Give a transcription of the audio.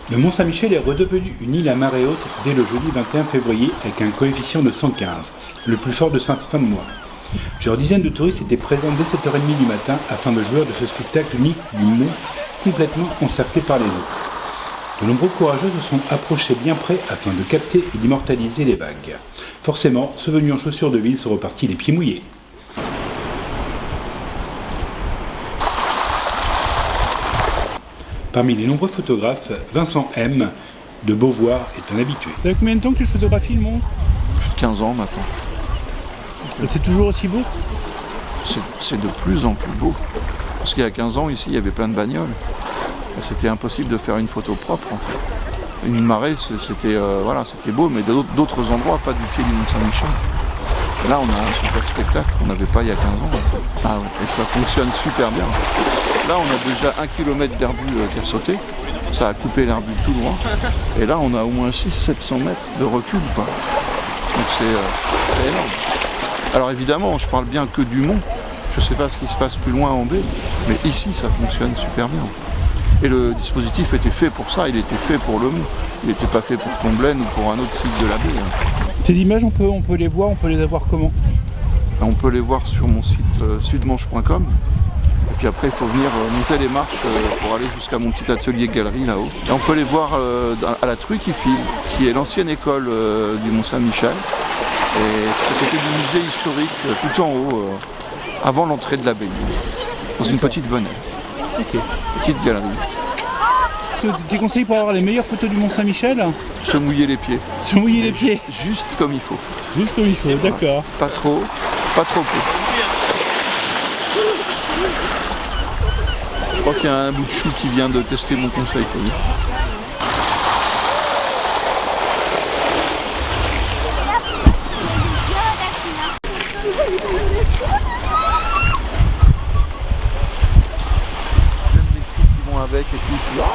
Le Mont-Saint-Michel est redevenu une île à marée haute dès le jeudi 21 février avec un coefficient de 115, le plus fort de cette fin de mois. Plusieurs dizaines de touristes étaient présents dès 7h30 du matin afin de jouir de ce spectacle unique du mont complètement encerclé par les eaux. De nombreux courageux se sont approchés bien près afin de capter et d'immortaliser les vagues. Forcément, ceux venus en chaussures de ville sont repartis les pieds mouillés. Parmi les nombreux photographes, Vincent M. de Beauvoir est un habitué. Ça fait combien de temps que tu photographies le mont? Plus de 15 ans maintenant. Et c'est toujours aussi beau? C'est de plus en plus beau. Parce qu'il y a 15 ans, ici, il y avait plein de bagnoles. C'était impossible de faire une photo propre, en fait. Une marée, c'était beau, mais d'autres endroits, pas du pied du Mont-Saint-Michel. Là, on a un super spectacle qu'on n'avait pas il y a 15 ans, en fait. Ah ouais, et ça fonctionne super bien. Là, on a déjà 1 km d'herbu qui a sauté. Ça a coupé l'herbu tout droit. Et là, on a au moins 600-700 mètres de recul, quoi. Donc c'est énorme. Alors évidemment, je parle bien que du mont. Je ne sais pas ce qui se passe plus loin en baie, mais ici, ça fonctionne super bien. Et le dispositif était fait pour ça, il était fait pour le mont. Il n'était pas fait pour Tomblaine ou pour un autre site de la baie. Ces images, on peut les voir, on peut les avoir comment? On peut les voir sur mon site sudmanche.com. Et puis après, il faut venir monter les marches pour aller jusqu'à mon petit atelier galerie là-haut. Et on peut les voir à la Truie-qui-File, qui est l'ancienne école du Mont-Saint-Michel. Et c'est à côté du musée historique, tout en haut, avant l'entrée de la baignade, dans une petite venelle. Ok. Petite galerie. Tes conseils pour avoir les meilleures photos du Mont-Saint-Michel? Se mouiller les pieds. Se mouiller les pieds. Juste comme il faut. Juste comme il faut, d'accord. Pas trop peu. Je crois qu'il y a un bout de chou qui vient de tester mon conseil. Avec et tout, tu vois.